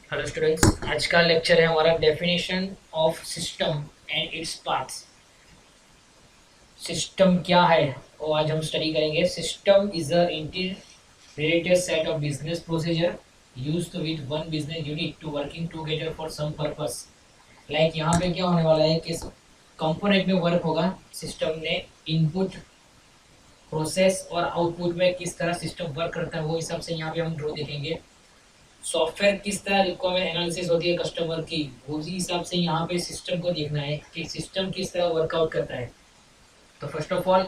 Hello students, आज का lecture है हमारा definition of system and its parts. System क्या है वो आज हम स्टडी करेंगे। System is a integrated set of business procedure used with one business unit to working together for some purpose. Like यहाँ पे क्या होने वाला है कि कंपोनेंट में वर्क होगा। सिस्टम ने इनपुट, प्रोसेस और आउटपुट में किस तरह सिस्टम वर्क करता है वो हिसाब से यहाँ पे हम ड्रॉ देखेंगे। सॉफ्टवेयर किस तरह रिक्वायरमेंट एनालिसिस होती है कस्टमर की, उसी हिसाब से यहाँ पे सिस्टम को देखना है कि सिस्टम किस तरह वर्कआउट करता है। तो first of all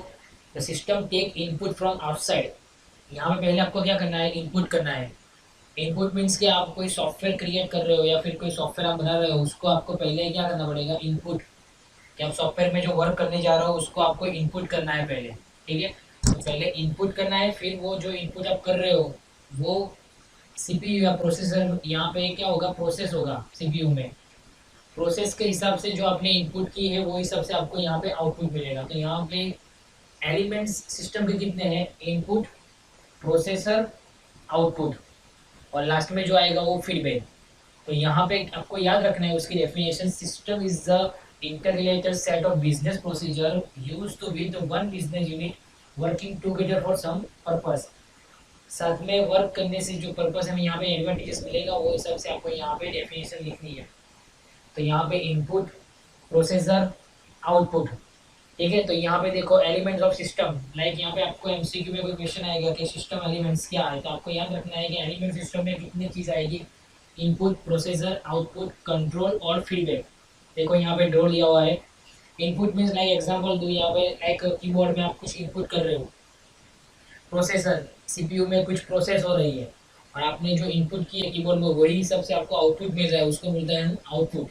the system take input from outside. यहाँ पे पहले आपको क्या करना है, इनपुट करना है। इनपुट मीन्स कि आप कोई सॉफ्टवेयर क्रिएट कर रहे हो या फिर कोई सॉफ्टवेयर आप बना रहे हो, उसको आपको पहले क्या करना पड़ेगा, इनपुट। कि आप सॉफ्टवेयर में जो वर्क करने जा रहे हो उसको आपको इनपुट करना है पहले। ठीक है, तो पहले इनपुट करना है, फिर वो जो इनपुट आप कर रहे हो वो सीपीयू या प्रोसेसर, यहाँ पे क्या होगा, प्रोसेस होगा सीपीयू में। प्रोसेस के हिसाब से जो आपने इनपुट की है वो हिसाब से आपको यहाँ पे आउटपुट मिलेगा। तो यहाँ पे एलिमेंट्स सिस्टम के कितने हैं, इनपुट, प्रोसेसर, आउटपुट, और लास्ट में जो आएगा वो फीडबैक। तो यहाँ पे आपको याद रखना है उसकी definition. System is the interrelated set of business procedure used to with one business unit working together for some purpose. साथ में वर्क करने से जो पर्पस हमें यहाँ पे एडवांटेजेस मिलेगा वो हिसाब से आपको यहाँ पे डेफिनेशन लिखनी है। तो यहाँ पे इनपुट, प्रोसेसर, आउटपुट। ठीक है, तो यहाँ पे देखो एलिमेंट्स ऑफ सिस्टम। लाइक यहाँ पे आपको एमसीक्यू में कोई क्वेश्चन आएगा कि सिस्टम एलिमेंट्स क्या है, तो आपको याद रखना है कि एलिमेंट सिस्टम में कितनी चीज़ आएगी, इनपुट, प्रोसेसर, आउटपुट, कंट्रोल और फीडबैक। देखो यहाँ पे ड्रॉ लिया हुआ है। इनपुट मीन्स लाइक एग्जांपल दूँ, यहाँ पे लाइक कीबोर्ड में आप कुछ इनपुट कर रहे हो। प्रोसेसर, सीपीयू में कुछ प्रोसेस हो रही है और आपने जो इनपुट की है कीबोर्ड में वही हिसाब से आपको आउटपुट मिल रहा है, उसको मिलता है आउटपुट।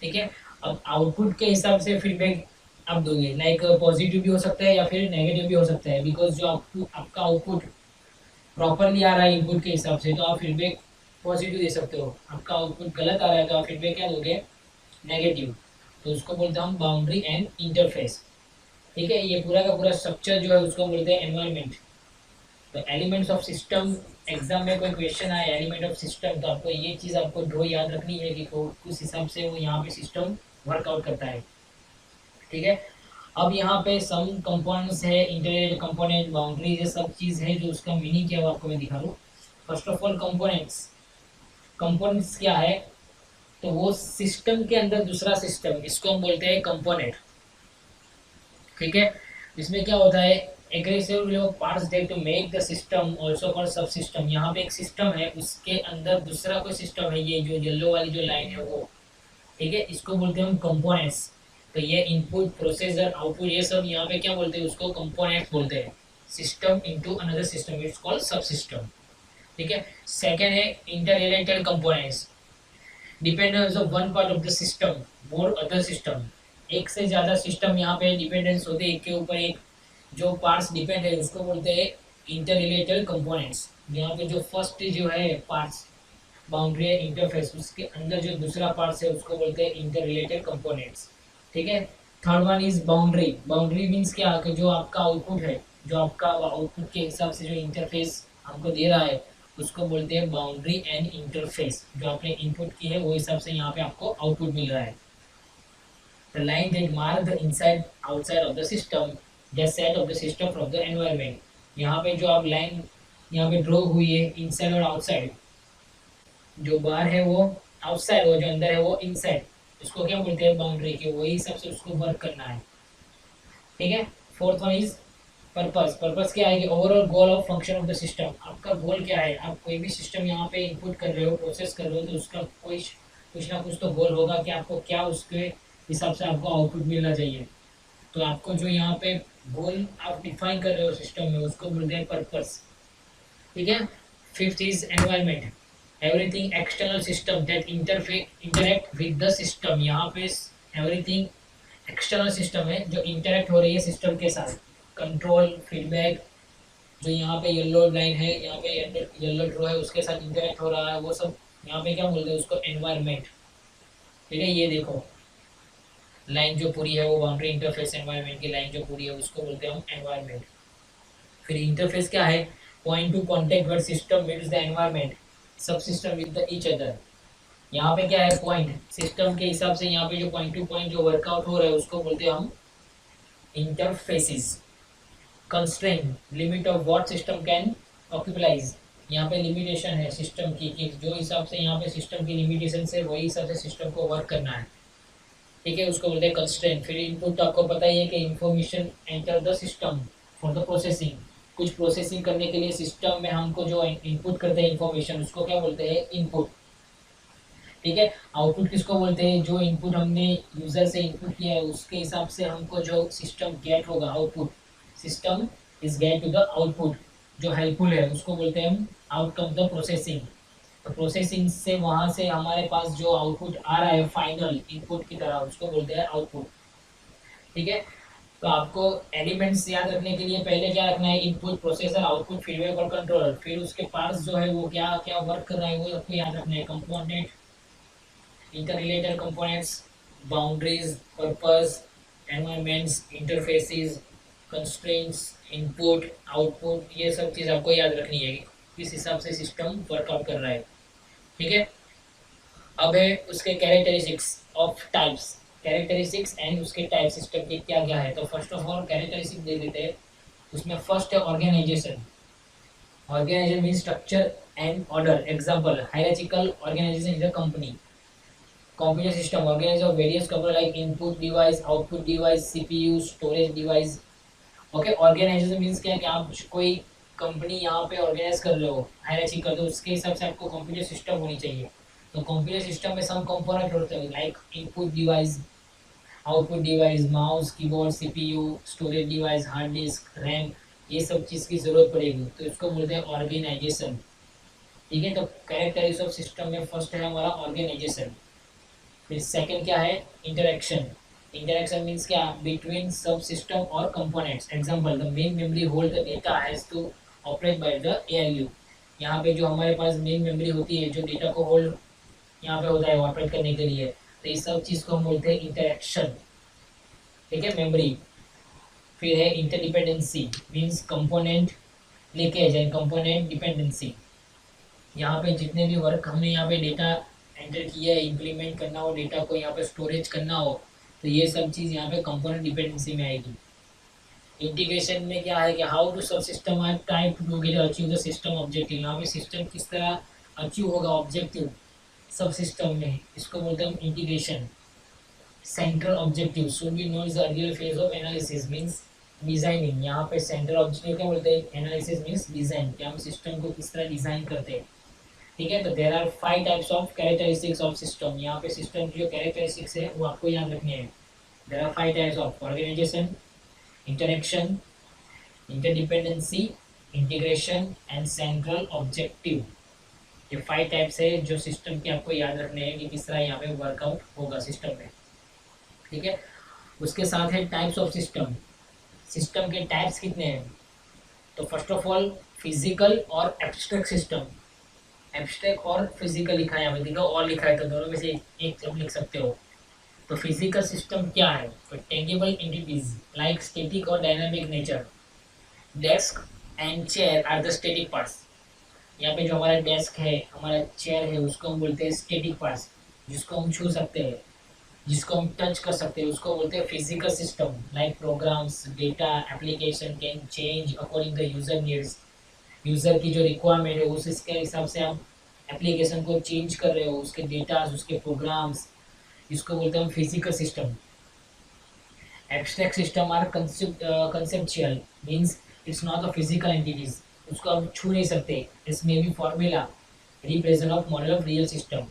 ठीक है, अब आउटपुट के हिसाब से फीडबैक आप दोगे। लाइक पॉजिटिव भी हो सकता है या फिर नेगेटिव भी हो सकता है, बिकॉज जो आपका आउटपुट प्रॉपरली आ रहा है इनपुट के हिसाब से तो आप फीडबैक पॉजिटिव दे सकते हो। आपका आउटपुट गलत आ रहा है तो आप फीडबैक क्या दोगे, नेगेटिव। तो उसको बोलते हैं हम बाउंड्री एंड इंटरफेस। ठीक है, ये पूरा का पूरा स्ट्रक्चर जो है उसको बोलते हैं एनवायरमेंट। तो एलिमेंट्स ऑफ सिस्टम, एग्जाम में कोई क्वेश्चन आए एलिमेंट ऑफ सिस्टम, तो आपको ये चीज़ आपको ड्रॉ याद रखनी है कि उस हिसाब से वो यहाँ पे सिस्टम वर्कआउट करता है। ठीक है, अब यहाँ पे सम कंपोनेंट्स है, इंटरनेट कंपोनेंट, बाउंड्री, ये सब चीज़ है जो उसका मीनिंग क्या है वो आपको मैं दिखा दूँ। First of all components. Components क्या है, तो वो सिस्टम के अंदर दूसरा सिस्टम, इसको हम बोलते हैं कंपोनेंट। ठीक है, इसमें क्या होता है, एग्रेसिव जो parts they to make the system also called sub system. यहाँ पे एक सिस्टम है उसके अंदर दूसरा कोई सिस्टम है, ये जो येलो वाली जो लाइन है वो। ठीक है, इसको बोलते हैं हम कंपोनेंट्स। तो ये इनपुट, प्रोसेसर, आउटपुट, ये सब यहाँ पे क्या बोलते हैं, उसको कंपोनेंट्स बोलते हैं। System into another system it's called sub system. ठीक है, सेकेंड है inter related components. Dependence of one part of the system more other system. एक से ज़्यादा सिस्टम यहाँ पे डिपेंडेंस होते हैं, एक के ऊपर एक जो पार्ट्स डिपेंड है उसको बोलते हैं इंटर रिलेटेड कंपोनेंट्स। यहाँ पे जो फर्स्ट जो है पार्ट्स, बाउंड्री है, इंटरफेस, उसके अंदर जो दूसरा पार्ट्स है उसको बोलते हैं इंटर रिलेटेड कंपोनेंट्स। ठीक है, third one is boundary. Boundary means क्या, कि जो आपका आउटपुट है, जो आपका आउटपुट के हिसाब से जो इंटरफेस हमको दे रहा है उसको बोलते हैं बाउंड्री एंड इंटरफेस। जो आपने इनपुट की है वो हिसाब से यहाँ पे आपको आउटपुट मिल रहा है। The line that mark the inside outside of the system, the set of the system from the environment। यहाँ पे जो आप लाइन यहाँ पे ड्रॉ हुई है इनसाइड और आउटसाइड, जो बाहर है वो आउटसाइड, वो जो अंदर है वो इनसाइड, उसको क्या बोलते हैं, बाउंड्री। के वही हिसाब से उसको वर्क करना है। ठीक है, fourth one is purpose. Purpose क्या है कि overall goal of function of the system. आपका गोल क्या है, आप कोई भी सिस्टम यहाँ पे इनपुट कर रहे हो, प्रोसेस कर रहे हो, तो उसका कोई कुछ ना कुछ तो गोल होगा कि आपको क्या उसके हिसाब से आपको आउटपुट मिलना चाहिए। तो आपको जो यहाँ पे गोल आप डिफाइन कर रहे हो सिस्टम में उसको बोलते हैं पर्पस। ठीक है, fifth is environment. Everything external system that interact with the system. यहाँ पे एवरीथिंग एक्सटर्नल सिस्टम है जो इंटरेक्ट हो रही है सिस्टम के साथ। कंट्रोल, फीडबैक, जो यहाँ पे येलो लाइन है, यहाँ पे येलो ड्रॉ है, उसके साथ इंटरेक्ट हो रहा है, वो सब यहाँ पे क्या बोलते हैं उसको, एनवायरमेंट। ठीक है, ये देखो लाइन जो पूरी है वो बाउंड्री इंटरफेस एनवायरनमेंट की लाइन जो पूरी है उसको बोलते हैं हम एनवायरनमेंट। फिर इंटरफेस क्या है, point to contact word system means the environment, sub system with the each other. यहाँ पे क्या है, पॉइंट सिस्टम के हिसाब से यहाँ पे जो पॉइंट टू पॉइंट जो वर्कआउट हो रहा है उसको बोलते हैं हम interfaces. Constraint limit of what system can accomplish, यहाँ पे लिमिटेशन है सिस्टम की कि जो हिसाब से यहाँ पे सिस्टम की लिमिटेशन से वही हिसाब से सिस्टम को वर्क करना है। ठीक है, उसको बोलते हैं कंस्ट्रेंट। फिर इनपुट तो आपको पता ही है कि information enter the system for the processing, कुछ प्रोसेसिंग करने के लिए सिस्टम में हमको जो इनपुट करते हैं इंफॉर्मेशन उसको क्या बोलते हैं, इनपुट। ठीक है, आउटपुट किसको बोलते हैं, जो इनपुट हमने यूजर से इनपुट किया है उसके हिसाब से हमको जो सिस्टम गेट होगा output, system is get to the output जो हेल्पफुल है उसको बोलते हैं हम आउटकम द प्रोसेसिंग। तो प्रोसेसिंग से वहां से हमारे पास जो आउटपुट आ रहा है फाइनल इनपुट की तरह उसको बोलते हैं आउटपुट। ठीक है, तो आपको एलिमेंट्स याद रखने के लिए पहले क्या रखना है, इनपुट, प्रोसेसर, आउटपुट, फीडबैक और कंट्रोलर। फिर उसके पार्ट्स जो है वो क्या क्या वर्क कर रहा है वो आपको याद रखना है, component, interrelated components, boundaries, purpose, environments, interfaces, constraints, input, output, ये सब चीज़ आपको याद रखनी है कि किस हिसाब से सिस्टम वर्कआउट कर रहा है। ठीक है, अब है उसके characteristics of types, characteristics and उसके टाइप सिस्टम के क्या क्या है। तो फर्स्ट ऑफ ऑल कैरेक्टरिस्टिक दे देते हैं, उसमें फर्स्ट है organization. Organization mean structure and order. Example, hierarchical organization is a company. Computer system organized of various components like input device, output device, CPU, storage device. Okay, organization means क्या है कि आप कोई कंपनी यहाँ पे organise कर रहे हो, हायरार्ची कर दो, उसके हिसाब से आपको कंप्यूटर सिस्टम होनी चाहिए। तो कंप्यूटर सिस्टम में सम कंपोनेंट होते हैं like input device, output device, mouse, keyboard, CPU, storage device, hard disk, RAM, ये सब चीज़ की जरूरत पड़ेगी, तो इसको बोलते हैं ऑर्गेनाइजेशन। ठीक है, तो कैरेक्टरिस्टिक्स ऑफ सिस्टम में फर्स्ट है हमारा ऑर्गेनाइजेशन। फिर सेकंड क्या है, इंटरेक्शन। इंटरेक्शन मीन्स क्या, बिटवीन सब सिस्टम और components. Example, the main memory hold the data has to operate by the ALU. यहाँ पे जो हमारे पास मेन मेमोरी होती है जो डेटा को होल्ड यहाँ पे होता है ऑपरेट करने के लिए, तो इस सब चीज़ को हम बोलते हैं इंटरेक्शन। ठीक है, मेमोरी। फिर है interdependency, means component leakage and component dependency. यहाँ पे जितने भी वर्क हमने यहाँ पे डेटा एंटर किया है, इम्प्लीमेंट करना हो डेटा को, यहाँ पे स्टोरेज करना हो, तो ये सब चीज़ यहाँ पे कंपोनेंट डिपेंडेंसी में आएगी। इंटीग्रेशन में क्या है कि how to sub system are try to together achieve the system objective. यहाँ पे सिस्टम किस तरह अचीव होगा ऑब्जेक्टिव सब सिस्टम में, इसको बोलते हैं integration. Central objective should be known as the earlier phase of analysis means designing. यहाँ पे सेंट्रल ऑब्जेक्टिव क्या बोलते हैं, एनालिसिस मीन्स डिजाइन, कि हम सिस्टम को किस तरह डिजाइन करते हैं। ठीक है, तो there are 5 types of characteristics of system. यहाँ पे सिस्टम की जो कैरेक्टरिस्टिक्स है वो आपको याद रखनी है। There are 5 types of organisation, interaction, interdependency, integration and central objective. ये 5 टाइप्स है जो सिस्टम के आपको याद रखने हैं कि किस तरह यहाँ पे वर्कआउट होगा सिस्टम में। ठीक है, उसके साथ है टाइप्स ऑफ सिस्टम। सिस्टम के टाइप्स कितने हैं, तो फर्स्ट ऑफ ऑल फिजिकल और एब्स्ट्रैक्ट सिस्टम। एब्स्ट्रैक्ट और फिजिकल लिखा है यहाँ पे, देखो और लिखा है तो दोनों में से एक सब लिख सकते हो। तो फिजिकल सिस्टम क्या है, तो टेंजिबल एंटिटीज लाइक स्टैटिक और dynamic nature. Desk and chair are the static parts. यहाँ पे जो हमारा डेस्क है, हमारा चेयर है, उसको हम बोलते हैं स्टैटिक पार्ट्स, जिसको हम छू सकते हैं, जिसको हम टच कर सकते हैं, उसको बोलते हैं physical system. Like programs, data, application can change according the user needs. User की जो रिक्वायरमेंट है उस इसके हिसाब से आप एप्लीकेशन को चेंज कर रहे हो, उसके डेटा, उसके प्रोग्राम्स, इसको बोलते हैं हम physical system. Abstract system are conceptual means it's not a physical entities, उसको आप छू नहीं सकते। इसमें भी formula represent of model of real system.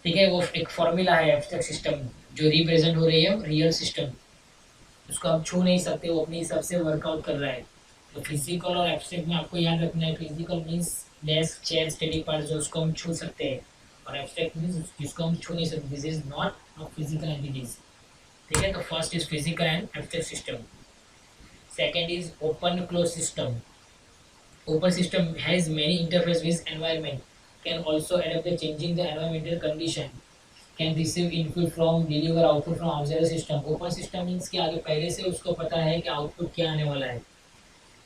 ठीक है, वो एक फॉर्मूला है एब्स्ट्रैक्ट सिस्टम जो रिप्रेजेंट हो रही है रियल सिस्टम, उसको आप छू नहीं सकते, वो अपने हिसाब से वर्कआउट कर रहा है। तो फिजिकल और एब्स्ट्रैक्ट में आपको याद रखना है, physical means desk, chair, study part जो उसको हम छू सकते हैं, और एब्स्ट्रैक्ट मीन्स जिसको हम छू नहीं सकते, this is not of physical entities. ठीक है, तो first is physical and abstract system. Second is open close system. Open system has many interface with environment, can also adopt the changing the environmental condition, can receive input from, deliver output from observer system. Open system means कि आगे पहले से उसको पता है कि output क्या आने वाला है,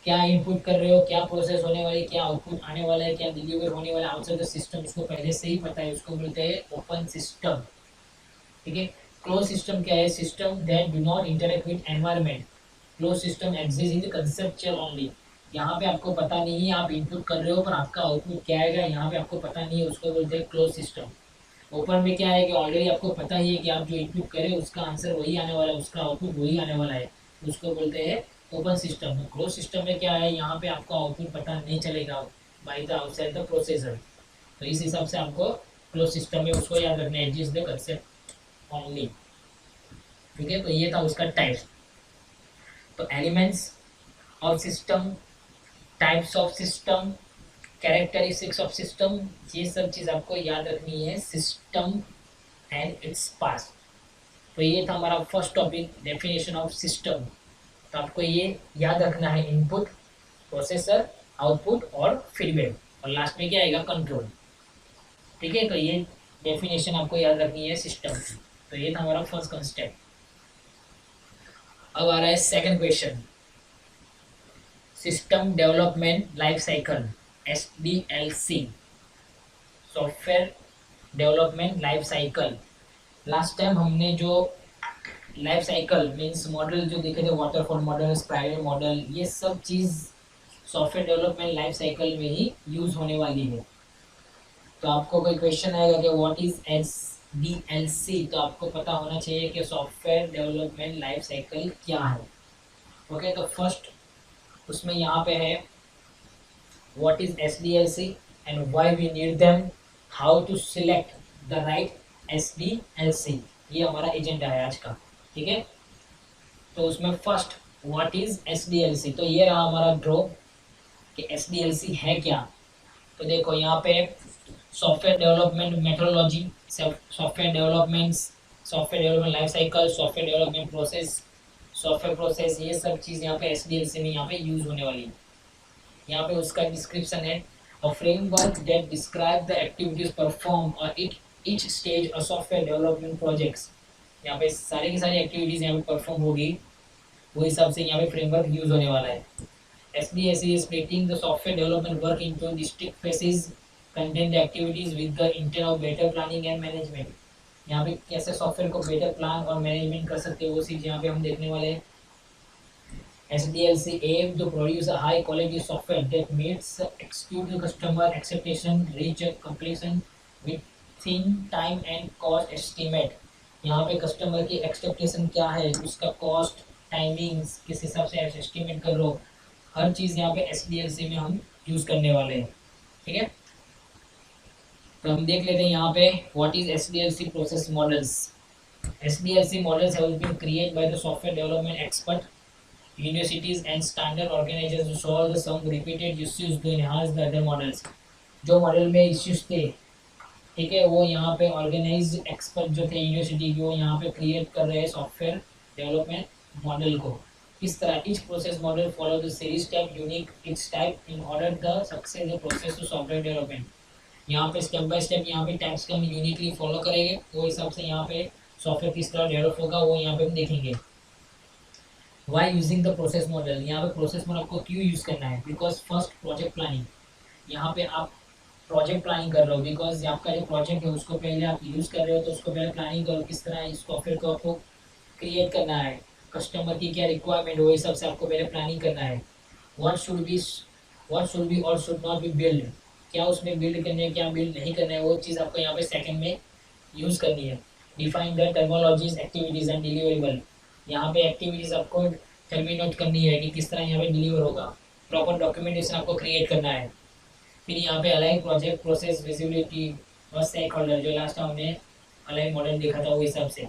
क्या इनपुट कर रहे हो, क्या प्रोसेस होने वाली, क्या आउटपुट आने वाला है, क्या डिलीवर होने वाला है आउटसाइड द सिस्टम, उसको पहले से ही पता है, उसको बोलते हैं ओपन सिस्टम। ठीक है। क्लोज सिस्टम क्या है? System that do not interact with environment. Close system exist in the conceptual only. यहाँ पे आपको पता नहीं है आप इनपुट कर रहे हो पर आपका आउटपुट क्या आएगा, यहाँ पे आपको पता नहीं है, उसको बोलते हैं क्लोज सिस्टम। ओपन में क्या है कि ऑलरेडी आपको पता ही है कि आप जो इनपुट करें उसका आंसर वही आने वाला है, उसका आउटपुट वही आने वाला है, उसको बोलते हैं ओपन सिस्टम। क्लोज सिस्टम में क्या है, यहाँ पे आपको आउटपुट पता नहीं चलेगा by the outside the processor. तो इस हिसाब से आपको क्लोज सिस्टम में उसको याद रखना है, एग्जिस्ट द कंसेप्ट ओनली। ठीक है। तो ये था उसका टाइप्स। तो elements of system, types of system, characteristics of system, ये सब चीज़ आपको याद रखनी है सिस्टम एंड इट्स पास। तो ये था हमारा first topic, definition of system. तो आपको ये याद रखना है, इनपुट, प्रोसेसर, आउटपुट और फीडबैक, और लास्ट में क्या आएगा, कंट्रोल। ठीक है। तो ये डेफिनेशन आपको याद रखनी है सिस्टम। तो ये था हमारा फर्स्ट कंसेप्ट। अब आ रहा है second question, system development life cycle, SDLC, software development life cycle. Last time हमने जो लाइफ साइकिल मीन्स मॉडल जो देखे थे, वाटरफॉल मॉडल, स्पाइरल मॉडल, ये सब चीज़ सॉफ्टवेयर डेवलपमेंट लाइफ साइकिल में ही यूज़ होने वाली है। तो आपको कोई क्वेश्चन आएगा कि व्हाट इज़ SDLC, तो आपको पता होना चाहिए कि सॉफ्टवेयर डेवलपमेंट लाइफ साइकिल क्या है। ओके। तो फर्स्ट उसमें यहाँ पे है what is SDLC and why we need them, how to select the right SDLC। ये हमारा एजेंडा है आज का। ठीक है। तो उसमें फर्स्ट व्हाट इज SDLC, तो ये रहा हमारा ड्रॉ कि SDLC है क्या। तो देखो यहाँ पे software development methodology, software development life cycle, software development process, software process, ये सब चीज़ यहाँ पे SDLC में यहाँ पे यूज होने वाली है। यहाँ पे उसका डिस्क्रिप्शन है, a framework that describe the activities perform और each stage of software development projects। यहाँ पे सारी की सारी एक्टिविटीज यहाँ पे परफॉर्म होगी, वो हिसाब से यहाँ पे फ्रेमवर्क यूज होने वाला है। SDLC is splitting the software development work into distinct phases, contain the activities with the intent of better planning and management। यहाँ पे कैसे सॉफ्टवेयर को बेटर प्लान और मैनेजमेंट कर सकते हैं वो चीज़ यहाँ पे हम देखने वाले हैं। SDLC aim to produce a high quality software that meets execute the customer expectation, reach a completion within time and cost estimate। यहाँ पे कस्टमर की एक्सपेक्टेशन क्या है, उसका कॉस्ट, टाइमिंग्स किस हिसाब से एस्टिमेट कर रहे हो, हर चीज़ यहाँ पे SDLC में हम यूज़ करने वाले हैं। ठीक है। तो हम देख लेते हैं यहाँ पे what is SDLC process models. SDLC models have been created by the software development expert, universities and standard organizations to solve the some repeated issues to enhance the other models। जो मॉडल में issues थे, ठीक है, वो यहाँ पे organise expert जो थे यूनिवर्सिटी के, वो यहाँ पे क्रिएट कर रहे हैं सॉफ्टवेयर डेवलपमेंट मॉडल को। इस तरह each process model follow the series step unique its type in order the success the process to software development. यहाँ पे स्टेप बाय स्टेप यहाँ पे टाइप्स का हम यूनिकली फॉलो करेंगे, वो हिसाब से यहाँ पे सॉफ्टवेयर किस तरह डेवलप होगा वो यहाँ पे हम देखेंगे। Why using the process model, यहाँ पे प्रोसेस मॉडल आपको क्यों यूज़ करना है, बिकॉज फर्स्ट प्रोजेक्ट प्लानिंग, यहाँ पे आप प्रोजेक्ट प्लानिंग कर रहे हो, बिकॉज आपका जो प्रोजेक्ट है उसको पहले आप यूज़ कर रहे हो, तो उसको पहले प्लानिंग करो किस तरह इस सॉफ्टवेयर को आपको क्रिएट करना है, कस्टमर की क्या रिक्वायरमेंट हो, इस सब से आपको पहले प्लानिंग करना है। व्हाट शुड बी और शुड नॉट बी बिल्ड, क्या उसमें बिल्ड करने है क्या बिल्ड नहीं करना है, वो चीज़ आपको यहाँ पे सेकंड में यूज़ करनी है। Define the terminologies activities and deliverable, यहाँ पे एक्टिविटीज आपको टर्मिनेट करनी है कि किस तरह यहाँ पे डिलीवर होगा। प्रॉपर डॉक्यूमेंटेशन आपको क्रिएट करना है। फिर यहाँ पे अलाइन प्रोजेक्ट प्रोसेस विजिबिलिटी और स्टेक होल्डर, जो लास्ट टाइम हमने अलाइन मॉडल देखा था वो हिसाब से।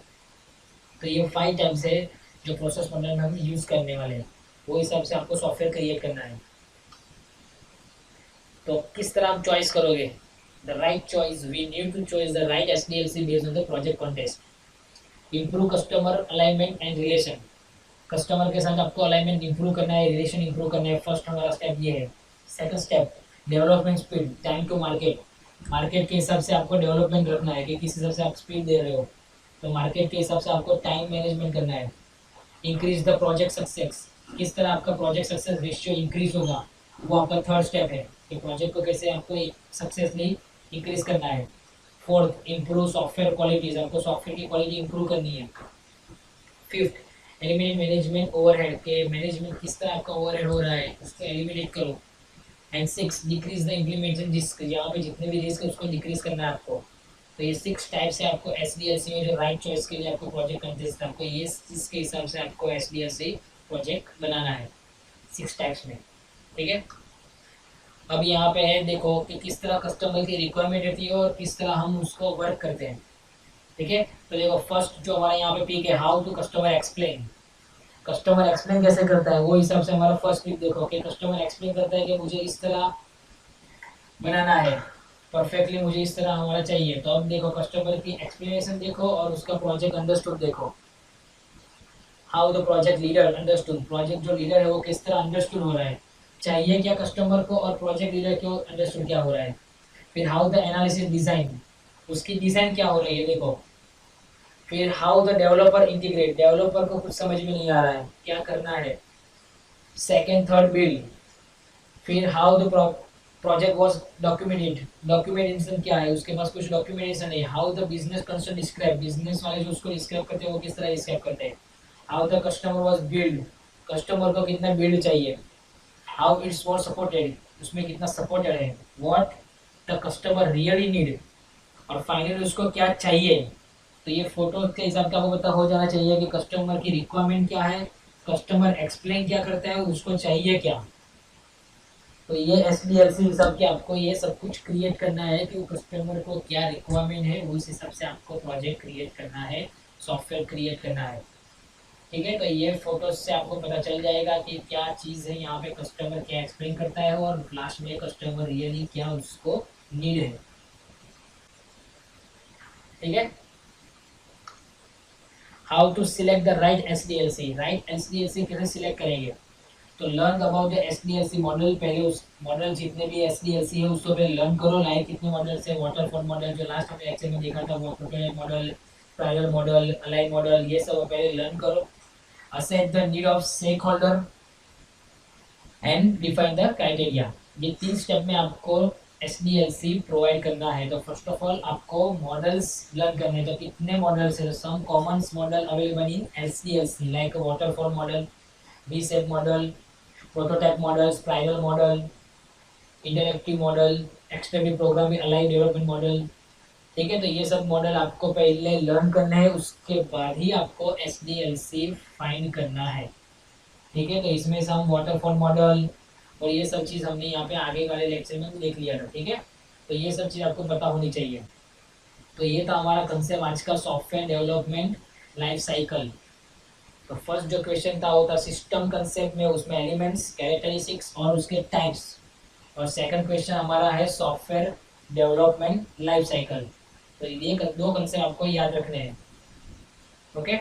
तो ये 5 टाइप्स है जो प्रोसेस मॉडल में हम यूज़ करने वाले हैं, वो हिसाब से आपको सॉफ्टवेयर क्रिएट करना है। तो किस तरह आप चॉइस करोगे, the right choice, we need to choice the right SDLC based on the project context. Improve customer alignment and relation, customer के साथ आपको अलाइनमेंट इंप्रूव करना है, रिलेशन इंप्रूव करना है, फर्स्ट हमारा स्टेप ये है। Second step development speed, time to market, market के हिसाब से आपको डेवलपमेंट रखना है कि किस हिसाब से आप स्पीड दे रहे हो, तो मार्केट के हिसाब से आपको टाइम मैनेजमेंट करना है। इंक्रीज द प्रोजेक्ट सक्सेस, किस तरह आपका प्रोजेक्ट सक्सेस रेशियो इंक्रीज होगा, वो आपका थर्ड स्टेप है कि प्रोजेक्ट को कैसे आपको सक्सेसली इंक्रीज करना है। फोर्थ, इम्प्रूव सॉफ्टवेयर क्वालिटीज, आपको सॉफ्टवेयर की क्वालिटी इंप्रूव करनी है। फिफ्थ, एलिमिनेट मैनेजमेंट ओवरहेड, के मैनेजमेंट किस तरह आपका ओवरहेड हो रहा है उसको एलिमिनेट करो। And six, decrease the implementation risk, यहाँ पे जितने भी रिस्क है उसको डिक्रीज करना है आपको। तो ये 6 टाइप से आपको एसडीएलसी में जो राइट चॉइस के लिए आपको प्रोजेक्ट कंटेस्ट है, आपको ये इसके हिसाब से आपको एसडीएलसी प्रोजेक्ट बनाना है 6 टाइप्स में। ठीक है, अब यहाँ पे है देखो कि किस तरह कस्टमर की रिक्वायरमेंट रहती है और किस तरह हम उसको वर्क करते हैं। ठीक है, तो देखो फर्स्ट जो हमारा यहाँ पे पीक है, how to customer explain, customer explain कैसे करता है वो हिसाब से हमारा फर्स्ट पीक देखो कि कस्टमर एक्सप्लेन करता है कि मुझे इस तरह बनाना है, परफेक्टली मुझे इस तरह हमारा चाहिए। तो अब देखो कस्टमर की एक्सप्लेनेशन देखो और उसका प्रोजेक्ट अंडरस्टूड देखो। How the project leader understood, project जो लीडर है वो किस तरह अंडरस्टूड हो रहा है, चाहिए क्या कस्टमर को और प्रोजेक्ट लीडर को अंडरस्टूड क्या हो रहा है। फिर हाउ द एनालिसिस डिजाइन, उसकी डिजाइन क्या हो रही है देखो। फिर how the developer integrate, developer को कुछ समझ में नहीं आ रहा है क्या करना है। Second third build. फिर how the project was documented, documentation क्या है, उसके पास कुछ डॉक्यूमेंटेशन है। How the business concern describe, business वाले जो उसको डिस्क्राइब करते हैं वो किस तरह डिस्क्राइब करते हैं। How the customer was build, customer को कितना बिल्ड चाहिए। हाउ इट्स वाज सपोर्टेड, उसमें कितना सपोर्टेड है। What the customer really need, और फाइनली उसको क्या चाहिए। तो ये फोटो के हिसाब से आपको पता हो जाना चाहिए कि कस्टमर की रिक्वायरमेंट क्या है, कस्टमर एक्सप्लेन क्या करता है, उसको चाहिए क्या। तो ये एस डी एल सी हिसाब के आपको ये सब कुछ क्रिएट करना है कि वो कस्टमर को क्या रिक्वायरमेंट है, उस हिसाब से आपको प्रोजेक्ट क्रिएट करना है, सॉफ्टवेयर क्रिएट करना है। ठीक है, तो ये फोटोज से आपको पता चल जाएगा कि क्या चीज़ है यहाँ पे, कस्टमर क्या एक्सप्लेन करता है और लास्ट में कस्टमर रियली क्या उसको नीड है। ठीक है, how to select the right S D L C, right S D L C कैसे सिलेक्ट करेंगे। तो learn about the S D L C model, पहले उस मॉडल जितने भी एस डी एल सी है उसको पहले लर्न करो। लाइक कितने मॉडल है, वाटरफॉल मॉडल जो लास्ट हमने लेक्चर में देखा था, वो model, prior model, align model, ये सब पहले लर्न करो। Assess the need of stakeholder and define the criteria, ये 3 स्टेप में आपको S D L C provide करना है। तो फर्स्ट ऑफ ऑल आपको मॉडल्स लर्न करने हैं, तो कितने मॉडल्स है, some common model available in S D L C like waterfall model, V shaped model, prototype model, spiral model, interactive model, extended programming, align development model. ठीक है, तो ये सब मॉडल आपको पहले लर्न करना है, उसके बाद ही आपको S D L C find करना है। ठीक है, तो इसमें से हम वाटरफॉल मॉडल और ये सब चीज़ हमने यहाँ पे आगे वाले लेक्चर में देख लिया था। ठीक है, तो ये सब चीज़ आपको पता होनी चाहिए। तो ये था हमारा कंसेप्ट आज का, सॉफ्टवेयर डेवलपमेंट लाइफ साइकिल। तो फर्स्ट जो क्वेश्चन था वो था सिस्टम कंसेप्ट में, उसमें एलिमेंट्स, कैरेक्टरिस्टिक्स और उसके टाइप्स। और सेकंड क्वेश्चन हमारा है सॉफ्टवेयर डेवलपमेंट लाइफ साइकिल। तो ये 2 कंसेप्ट आपको याद रखने हैं। ओके।